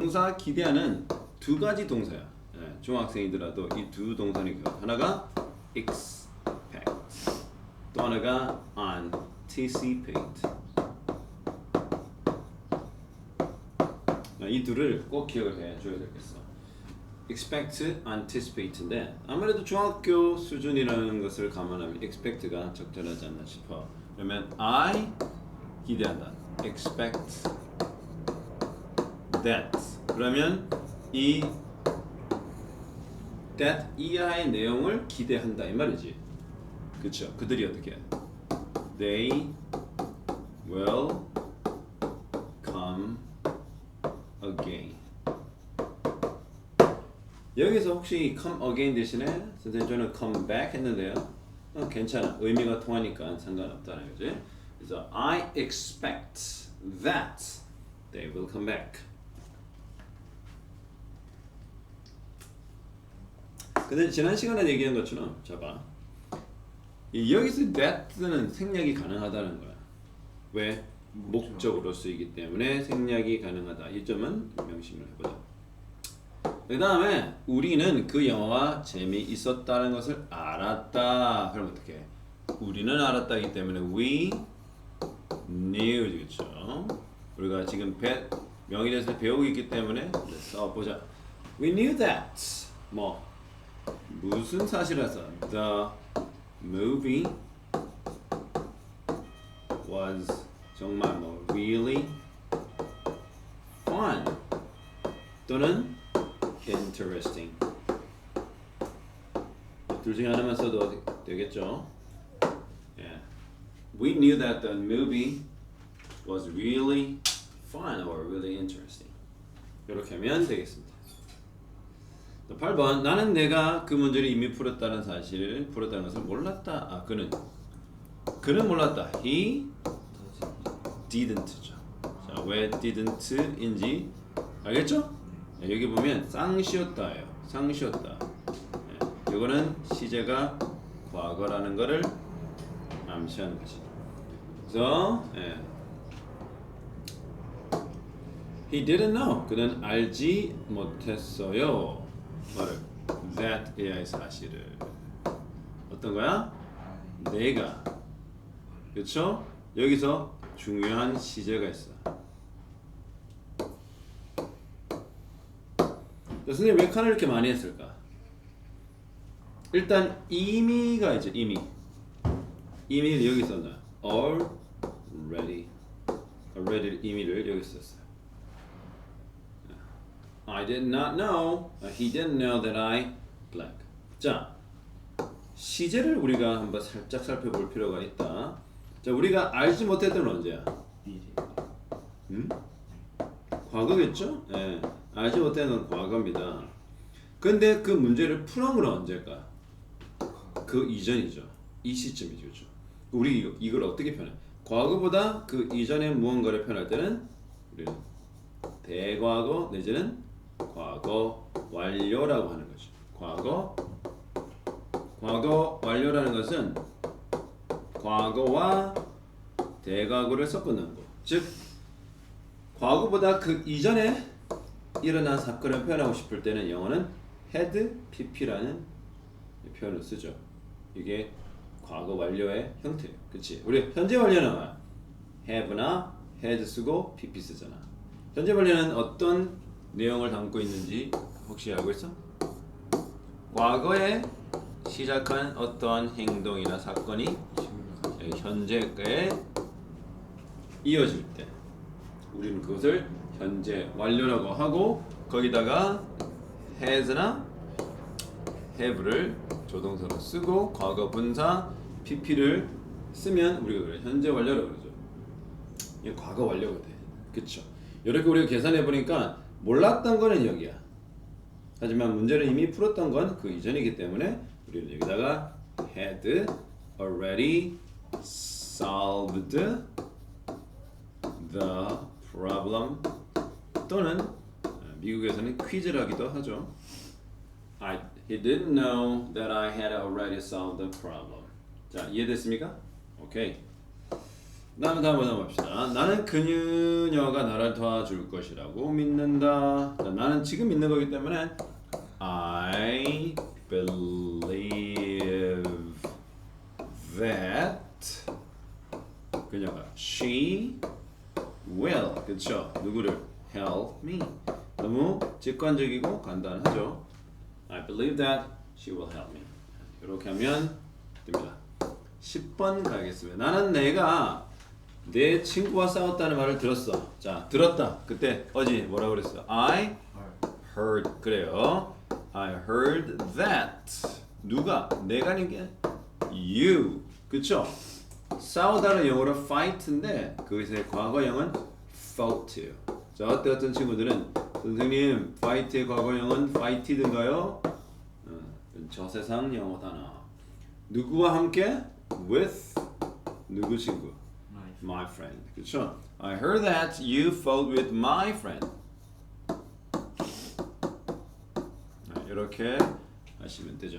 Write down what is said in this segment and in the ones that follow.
동사 기대하는 두 가지 동사야. 예, 중학생이더라도 이 두 동사는 하나가 expect, 또 하나가 anticipate. 이 둘을 꼭 기억을 해줘야 되겠어. expect, anticipate인데 아무래도 중학교 수준이라는 것을 감안하면 expect가 적절하지 않나 싶어. 그러면 I 기대한다. expect that. 그러면 이 that 이하의 내용을 기대한다 이 말이지. 그렇죠? 그들이 어떻게 해? They will come again. 여기서 혹시 come again 대신에 선생님 저는 come back 했는데요. 괜찮아. 의미가 통하니까 상관없다는 거지. 그래서 I expect that they will come back. 근데 지난 시간에 얘기한 것처럼 봐봐. 여기서 that는 생략이 가능하다는 거야. 왜? 목적으로 쓰이기 때문에 생략이 가능하다. 이 점은 명심을 해보자. 그 다음에 우리는 그 영화가 재미있었다는 것을 알았다. 그럼 어떻게? 우리는 알았다기 때문에 we knew. 그렇죠? 우리가 지금 명의대에서 배우고 있기 때문에 써보자. We knew that. 뭐 무슨 사실에서 the movie was 정말 뭐 really fun 또는 interesting. 둘 중에 하나만 써도 되겠죠? Yeah. We knew that the movie was really fun or really interesting. 이렇게 하면 되겠습니다. 8번 나는 내가 그 문제를 이미 풀었다는 것을 몰랐다. 그는 몰랐다. He didn't죠. 자, 왜 didn't인지 알겠죠? 네, 여기 보면 쌍쉬었다예요. 쌍쉬었다. 네, 이거는 시제가 과거라는 것을 암시하는 거지. 그래서 He didn't know. 그는 알지 못했어요. 뭐를? That AI의 사실을. 어떤 거야? 내가. 그렇죠? 여기서 중요한 시제가 있어. 선생님 왜 칸을 이렇게 많이 했을까? 일단 이미가 있죠. 이미를 여기 썼나? already 이미를 여기 썼어요. I did not know. He didn't know that I blank. 자, 시제를 우리가 한번 살짝 살펴볼 필요가 있다. 자, 우리가 알지 못했던 언제야? 과거겠죠? 예, 알지 못했던 과거입니다. 근데 그 문제를 풀은 건 언제일까? 그 이전이죠. 이 시점이죠, 그렇죠? 우리 이걸 어떻게 표현해? 과거보다 그 이전에 무언가를 표현할 때는 우리는 대과거 내지는 과거 완료라고 하는 거죠. 과거 완료라는 것은 과거와 대과거를 섞어놓은 거. 즉 과거보다 그 이전에 일어난 사건을 표현하고 싶을 때는 영어는 had pp라는 표현을 쓰죠. 이게 과거 완료의 형태예요. 그렇지? 우리 현재 완료는 have나 had 쓰고 pp 쓰잖아. 현재 완료는 어떤 내용을 담고 있는지 혹시 알고 있어? 과거에 시작한 어떤 행동이나 사건이 현재에 이어질 때 우리는 그것을 현재 완료라고 하고 거기다가 has나 have를 조동사로 쓰고 과거 분사 pp를 쓰면 우리가 그래 현재 완료라고 그러죠. 이게 과거 완료가 돼. 그쵸? 이렇게 우리가 계산해 보니까 몰랐던 거는 여기야. 하지만 문제를 이미 풀었던 건 그 이전이기 때문에 우리는 여기다가 had already solved the problem 또는 미국에서는 퀴즈를 하기도 하죠. He didn't know that I had already solved the problem. 자, 이해됐습니까? 오케이. 다음 봅시다. 나는 그녀가 나를 도와줄 것이라고 믿는다. 자, 나는 지금 믿는 거기 때문에 I believe that 그녀가 she will 그쵸? 누구를 help me. 너무 직관적이고 간단하죠. I believe that she will help me. 이렇게 하면 됩니다. 10번 가겠습니다. 나는 내가 내 친구와 싸웠다는 말을 들었어. 자, 들었다. 그때 어제 뭐라고 그랬어? I heard. 그래요. I heard that. 누가? 내가 아닌 게 you. 그쵸? 싸우다는 영어로 fight인데 거기서의 과거형은 fought. 자, 어떤 친구들은 선생님 fight의 과거형은 fighted인가요? 저세상 영어 단어. 누구와 함께? With 누구 친구? My friend. 그렇죠? I heard that you fought with my friend. 이렇게 하시면 되죠.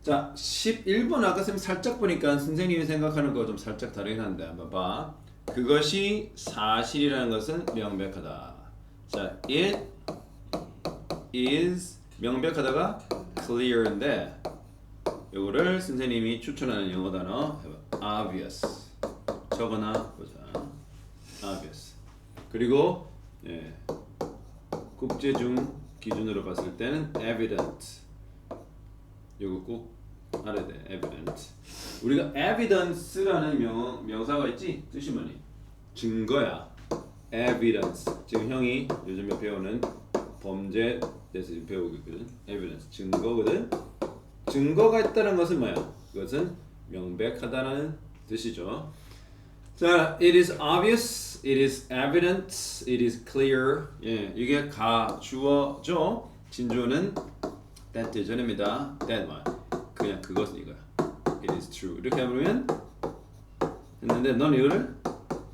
자, 11번 아까 선생님 살짝 보니까 선생님이 생각하는 거 좀 살짝 다르긴 한데 한번 봐. 그것이 사실이라는 것은 명백하다. 자, it is 명백하다가 clear인데 요거를 선생님이 추천하는 영어 단어 obvious 적어놔 보자. obvious. 그리고 국제중 기준으로 봤을 때는 evident. 요거 꼭 알아야 돼. evident. 우리가 evidence라는 명사가 있지? 뜻이 뭐니? 증거야. evidence. 지금 형이 요즘에 배우는 범죄에 대해서 지금 배우고 있거든. evidence. 증거거든. 증거가 있다는 것은 뭐야? 그것은 명백하다는 뜻이죠. 자, it is obvious, it is evident, it is clear. 예, 이게 주어죠. 진주어는 that 대전입니다. that 말. 그냥 그것은 이거야. It is true. 이렇게 하면 했는데 넌 이거를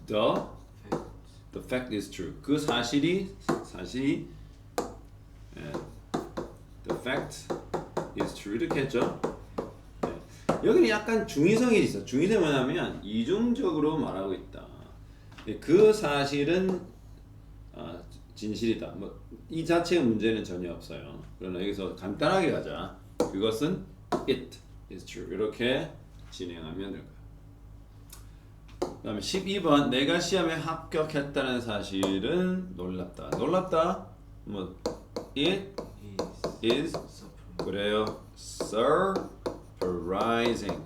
the fact is true. 그 사실이 the fact is true 이렇게 했죠. 네. 여기는 약간 중의성이 있어. 중의성이 뭐냐면 이중적으로 말하고 있다. 그 사실은 진실이다. 뭐 이 자체의 문제는 전혀 없어요. 그러나 여기서 간단하게 가자. 그것은 it is true. 이렇게 진행하면 될 거야. 그다음에 12번 내가 시험에 합격했다는 사실은 놀랍다. 놀랍다. 뭐 it is 그래요. surprising.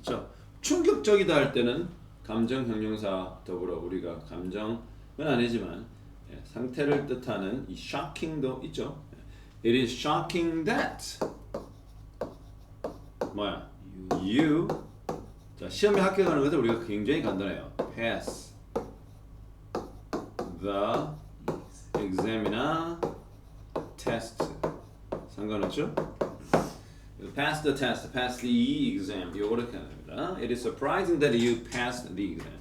그렇죠? 충격적이다 할 때는 감정 형용사 더불어 우리가 감정은 아니지만 상태를 뜻하는 이 shocking도 있죠. It is shocking that 뭐야? You 자 시험에 합격하는 것은 우리가 굉장히 간단해요. Pass the exam이나 test 상관없죠? Pass the test, pass the exam. 요거를 이렇게 합니다. It is surprising that you passed the exam.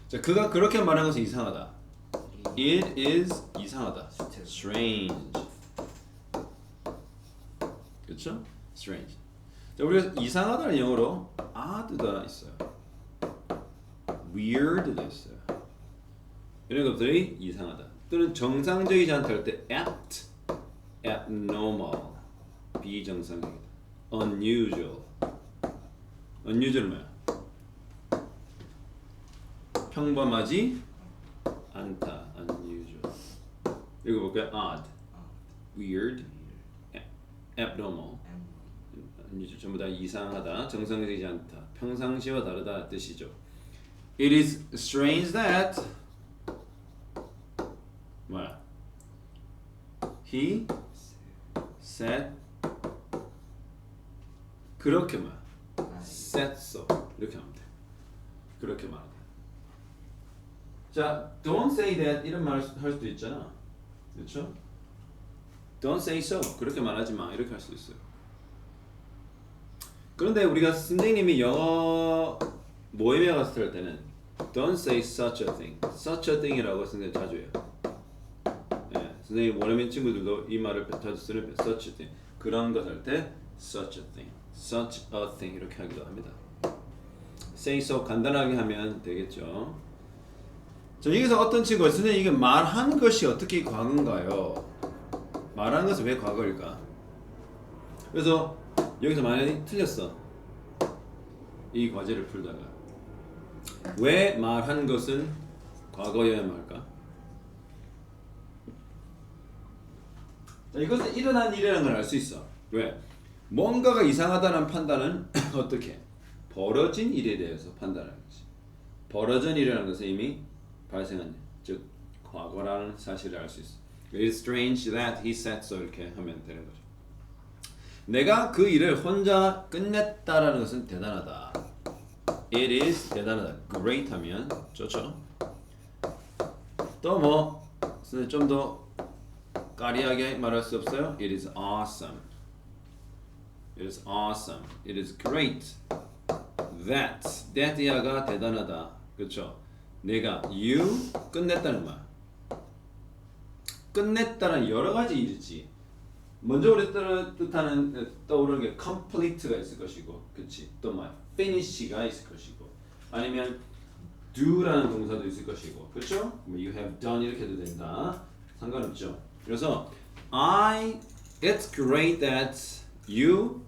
자, 그가 그렇게 말하는 것은 이상하다. It is 이상하다. Strange. 그렇죠? Strange. 자, 우리가 이상하다는 영어로 odd가 있어요. weird도 있어요. 이런 것들이 이상하다. 또는 정상적이지 않다 할 때 apt, abnormal, 비정상적이다. unusual. unusual 뭐야? 평범하지 않다. unusual. 읽어볼까요? odd, weird, abnormal. unusual. 전부 다 이상하다, 정상적이지 않다, 평상시와 다르다 뜻이죠. It is strange that 뭐야? He said 그렇게 말. said so. 이렇게 하면 돼. 그렇게 말하다. 자, don't say that 이런 말 할 수도 있잖아. 그렇죠? Don't say so. 그렇게 말하지 마. 이렇게 할 수도 있어요. 그런데 우리가 선생님이 영어 모임에 갔을 할 때는 don't say such a thing. such a thing이라고 선생님 자주 해요. 예, 선생님 원어민 친구들도 이 말을 자주 쓰는 such a thing. 그런 것 할 때 such a thing. such a thing 이렇게 하기도 합니다. say so 간단하게 하면 되겠죠. 자, 여기서 어떤 친구가 선생님 이게 말한 것이 어떻게 과거인가요? 말한 것은 왜 과거일까? 그래서 여기서 만약에 틀렸어. 이 과제를 풀다가 왜 말한 것은 과거여야만 할까? 자, 이것은 일어난 일이라는 걸 알 수 있어. 왜? 뭔가가 이상하다는 판단은 어떻게? 벌어진 일에 대해서 판단하는 거지. 벌어진 일이라는 것은 이미 발생한 일, 즉 과거라는 사실을 알 수 있어. It is strange that he said so 이렇게 하면 되는 거죠. 내가 그 일을 혼자 끝냈다라는 것은 대단하다. It is 대단하다. Great 하면 좋죠. 또 뭐 좀 더 까리하게 말할 수 없어요? It is awesome. It is awesome. It is great. That이야가 대단하다. 그렇죠? 내가 you 끝냈다는 말. 끝냈다는 여러 가지 일이지. 먼저 우리 뜻하는 떠오르는 게 complete가 있을 것이고, 그렇지? 또 뭐 finish가 있을 것이고, 아니면 do라는 동사도 있을 것이고, 그렇죠? You have done 이렇게 해도 된다. 상관없죠. 그래서 it's great that you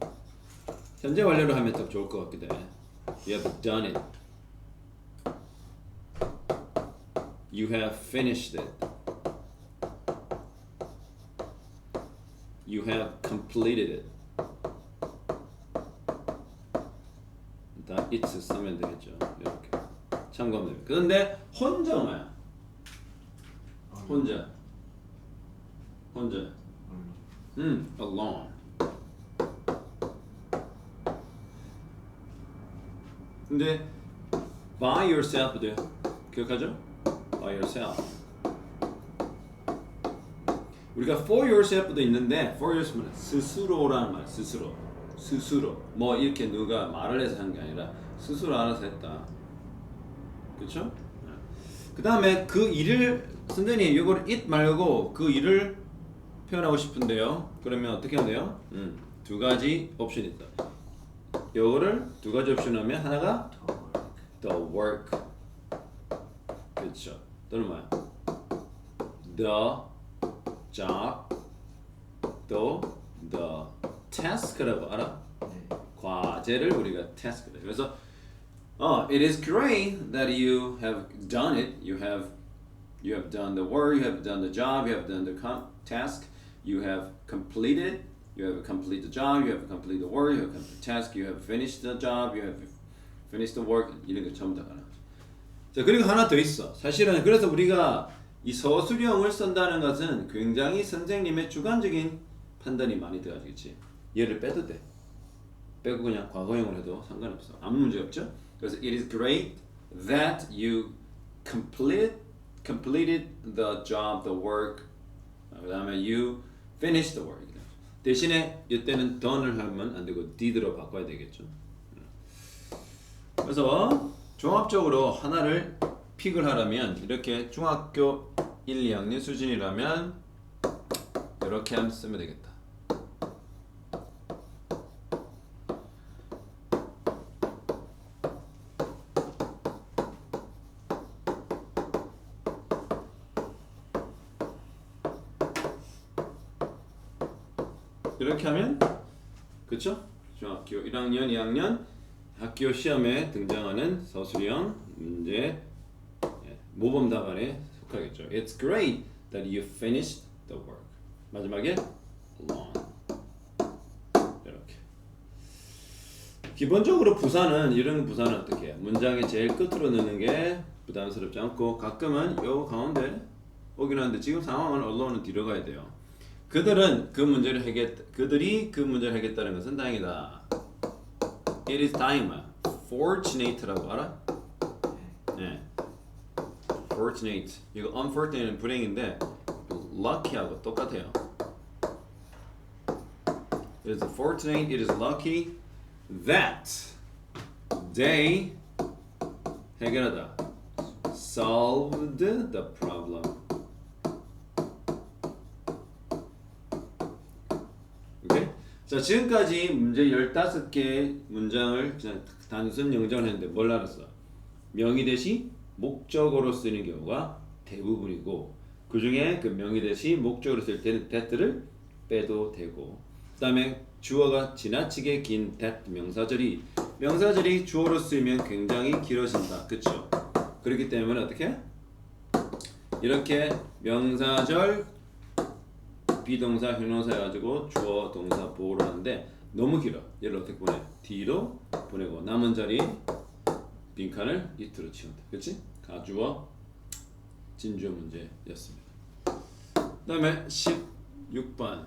현재 완료로 하면 더 좋을 것 같기도 해. You have done it. You have finished it. You have completed it. 다 it's 쓰면 되겠죠. 이렇게 참고하면 됩니다. 그런데 혼자만 혼자 alone. 근데 by yourself도 기억하죠? By yourself. 우리가 for yourself도 있는데 for yourself은 스스로라는 말, 스스로 뭐 이렇게 누가 말을 해서 한 게 아니라 스스로 알아서 했다. 그렇죠? 그 다음에 그 일을 선생님 이걸 it 말고 그 일을 표현하고 싶은데요. 그러면 어떻게 하면 돼요? 두 가지 옵션이 있다. 이거를 두 가지 옵션 하면 하나가 the work, 그렇죠? 또는 뭐야? the job, 또 the task라고 알아? 과제를 우리가 task래. 그래서 it is great that you have done it. You have done the work. You have done the job. You have done the task. You have completed. You have completed the job. You have completed the work. You have completed the task. You have finished the job. You have finished the work. 이런 거 전부 다 가능. 자, 그리고 하나 더 있어. 사실은 그래서 우리가 이 서술형을 쓴다는 것은 굉장히 선생님의 주관적인 판단이 많이 들어가겠지. 얘를 빼도 돼. 빼고 그냥 과거형을 해도 상관없어. 아무 문제 없죠? 그래서 it is great that you completed the job, the work. 그다음에 you finished the work. 대신에 이때는 done을 하면 안 되고 did로 바꿔야 되겠죠. 그래서 종합적으로 하나를 픽을 하려면 이렇게 중학교 1, 2학년 수준이라면 이렇게 하면 쓰면 되겠다. 이렇게 하면 그쵸? 중학교 1학년, 2학년 학교 시험에 등장하는 서술형 문제 모범 답안에 속하겠죠. It's great that you finished the work. 마지막에 alone. 이렇게. 기본적으로 부사는 이런 부사는 어떻게 해요? 문장의 제일 끝으로 넣는 게 부담스럽지 않고 가끔은 요 가운데 오긴 하는데 지금 상황은 allone은 뒤로 가야 돼요. 그들이 그 문제를 해결했다는 것은 다행이다. It is 다행이야. Fortunate라고 알아? 네. Fortunate. 이거 unfortunate는 불행인데 lucky하고 똑같아요. It is fortunate. It is lucky that they 해결하다. Solved the problem. 자, 지금까지 문제 15개의 문장을 그냥 단순 영정을 했는데 뭘 알았어? 명의 대시 목적어로 쓰는 경우가 대부분이고 그 중에 그 명의 대시 목적어로 쓸 때는 that를 빼도 되고 그 다음에 주어가 지나치게 긴 that 명사절이 주어로 쓰이면 굉장히 길어진다. 그쵸? 그렇기 때문에 어떻게? 이렇게 명사절 비동사 형용사 해가지고 주어 동사 보호를 하는데 너무 길어. 얘를 어떻게 보내? D로 보내고 남은 자리 빈칸을 it로 채운다. 그렇지? 가주어 진주어 문제였습니다. 그 다음에 16번.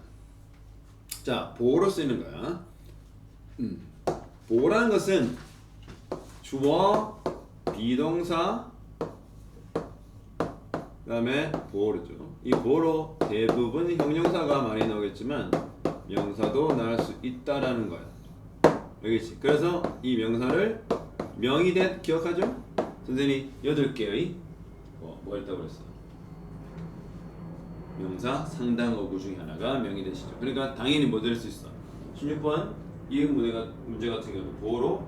자, 보호로 쓰이는 거야. 보호라는 것은 주어 비동사 그 다음에 보호르죠. 이 보호로 대부분 형용사가 많이 나오겠지만 명사도 나올 수 있다라는 거야. 알겠지? 그래서 이 명사를 명의된 기억하죠? 선생님이 8개의 뭐 했다고 그랬어? 명사 상당어구 중에 하나가 명의대시죠. 그러니까 당연히 뭐 될 수 있어? 16번 이응 문제 같은 경우 보호로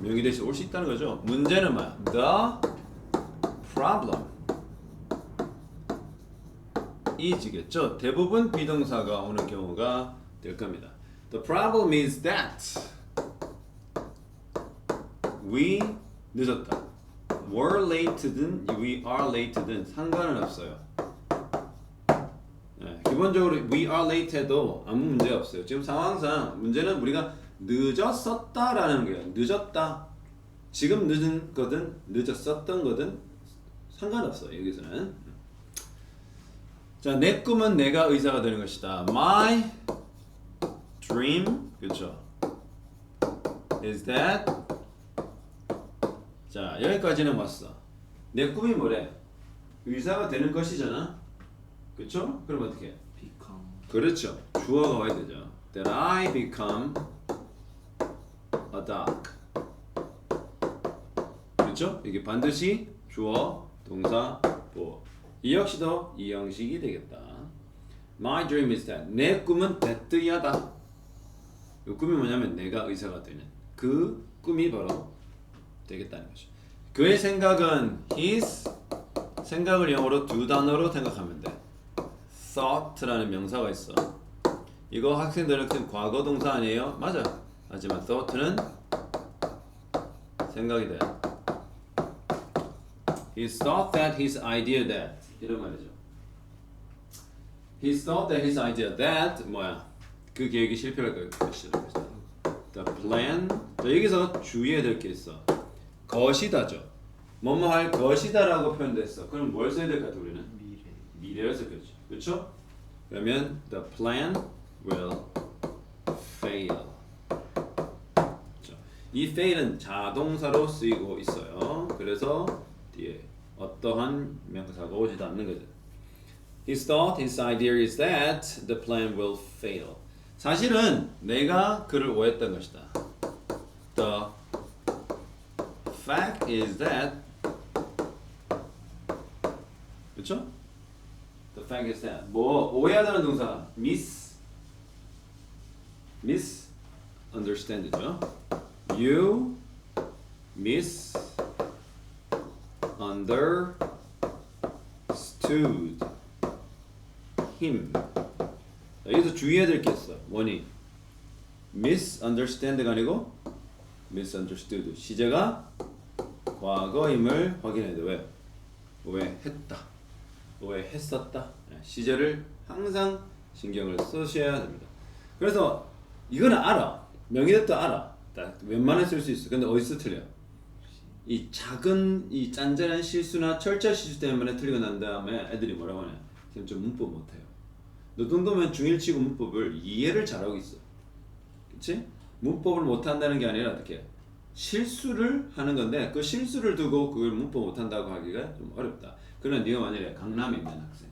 명의대시 올 수 있다는 거죠. 문제는 뭐야? The problem is겠죠. 대부분 비동사가 오는 경우가 될 겁니다. The problem is that we 늦었다. were late든 we are late든 상관은 없어요. 네, 기본적으로 we are late 해도 아무 문제 없어요. 지금 상황상 문제는 우리가 늦었었다라는 거예요. 늦었다. 지금 늦은 거든 늦었었던 거든 상관없어요. 여기서는. 자, 내 꿈은 내가 의사가 되는 것이다. My dream, 그렇죠? Is that? 자, 여기까지는 왔어. 내 꿈이 뭐래? 의사가 되는 것이잖아. 그렇죠? 그럼 어떻게 해? become. 그렇죠. 주어가 와야 되죠. That I become a dog. 그렇죠? 이게 반드시 주어, 동사, 보어. 이 역시도 이 형식이 되겠다. My dream is that. 내 꿈은 that이하다. 이 꿈이 뭐냐면 내가 의사가 되는 그 꿈이 바로 되겠다는 거죠. 그의 생각은 his 생각을 영어로 두 단어로 생각하면 돼. thought라는 명사가 있어. 이거 학생들은 과거 동사 아니에요? 맞아. 하지만 thought는 생각이 돼. He thought that his idea that 이런 말이죠. He thought that his idea that 뭐야? 그 계획이 실패할 것이다. The plan. 자, 여기서 주의해야 될 게 있어. 것이다죠. 뭐뭐 할 것이다라고 표현됐어. 그럼 뭘 써야 될 것 같아 우리는? 미래를 쓸 거죠. 그렇죠? 그러면 the plan will fail. 이 fail은 자동사로 쓰이고 있어요. 그래서 뒤에 어떠한 명사가 오지도 않는 거죠. His thought, his idea is that the plan will fail. 사실은 내가 그를 오해했던 것이다. The fact is that 그렇죠? The fact is that 뭐 오해하다는 동사 misunderstand죠. You misunderstood him. 여기서 주의해야 될 게 있어. 원이 misunderstand가 아니고 misunderstood. 시제가 과거임을 확인해야 돼. 왜? 오해했다. 오해했었다. 시제를 항상 신경을 쓰셔야 됩니다. 그래서 이거는 알아. 명의대도 알아. 웬만하면 쓸 수 있어. 근데 어디서 틀려? 이 작은 이 짠짠한 실수나 철자 실수 때문에 틀리고 난 다음에 애들이 뭐라고 하냐? 지금 좀 문법 못해요. 너 정도면 중1치고 문법을 이해를 잘하고 있어. 그치? 문법을 못한다는 게 아니라 어떻게 실수를 하는 건데 그 실수를 두고 그걸 문법 못한다고 하기가 좀 어렵다. 그러나 네가 만약에 강남에 있는 학생,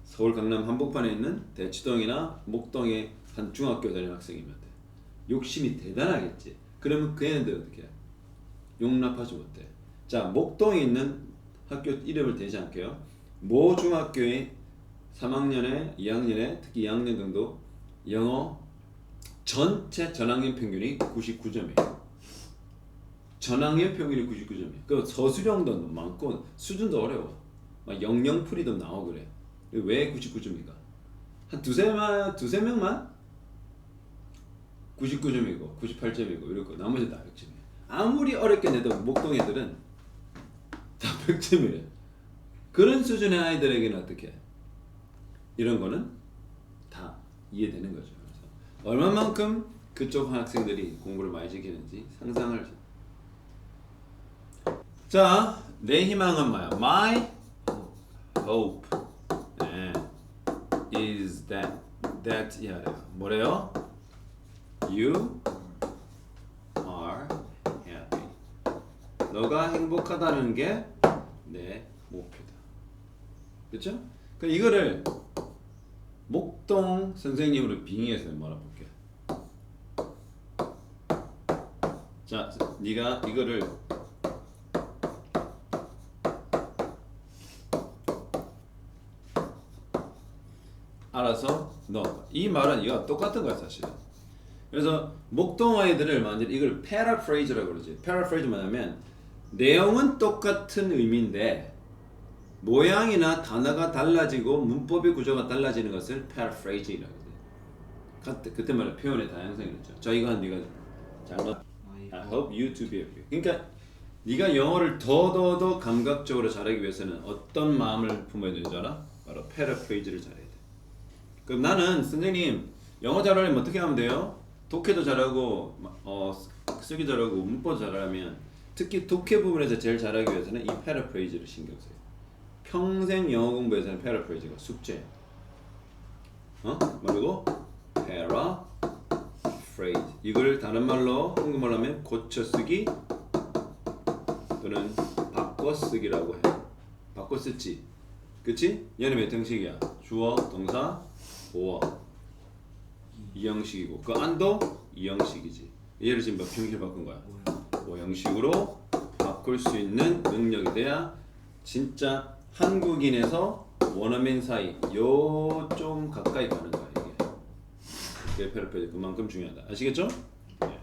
서울 강남 한복판에 있는 대치동이나 목동의 한 중학교 다니는 학생이면 돼. 욕심이 대단하겠지. 그러면 그 애들 어떻게 해? 용납하지 못해. 자, 목동에 있는 학교 이름을 대지 않게요. 모 중학교의 3학년에 2학년에 특히 2학년 정도 영어 전체 전학년 평균이 99점이에요. 전학년 평균이 99점이에요. 그 서술형도 많고 수준도 어려워. 막 영영풀이도 나오고 그래. 왜 99점인가? 한 두세 명만 99점이고 98점이고 이렇고 나머지 다 100점이에요. 아무리 어렵게 내도 목동 애들은 다 100점이래. 그런 수준의 아이들에게는 어떻게? 이런 거는 다 이해되는 거죠. 그래서 얼마만큼 그쪽 학생들이 공부를 많이 시키는지 상상을. 자, 내 희망은 뭐야? My hope is that 뭐래요? You are happy. 너가 행복하다는 게 내 목표다. 그렇죠? 그럼 이거를 목동 선생님으로 빙의해서 말해볼게. 자, 네가 이거를 알아서 넣어. 이 말은 이거 똑같은 거야 사실. 그래서 목동 아이들을 완전히 이걸 paraphrase라고 그러지. paraphrase 뭐냐면 내용은 똑같은 의미인데 모양이나 단어가 달라지고 문법의 구조가 달라지는 것을 paraphrase라고 그래. 그때 말에 표현의 다양성이 있죠. 저 이거 한 네가 잘못. I hope you to be happy. 그러니까 네가 영어를 더 감각적으로 잘하기 위해서는 어떤 마음을 품어야 되는지 알아? 바로 paraphrase를 잘해야 돼. 그럼 나는 선생님 영어 잘하려면 어떻게 하면 돼요? 독해도 잘하고 쓰기 잘하고 문법 잘하면 특히 독해 부분에서 제일 잘하기 위해서는 이 paraphrase를 신경 써요. 평생 영어 공부에서는 paraphrase가 숙제. 뭐라고? paraphrase. 이걸 다른 말로 한국말로 하면 고쳐쓰기 또는 바꿔쓰기라고 해. 바꿔쓰지. 그치? 얘는 몇 형식이야? 주어, 동사, 보어. 이 형식이고 그 안도 이 형식이지. 얘를 지금 몇 형식으로 바꾼 거야? 5형식으로 바꿀 수 있는 능력이 돼야 진짜 한국인에서 원어민 사이 요 좀 가까이 가는 거야 이게. 그게 페르페드 그만큼 중요하다. 아시겠죠?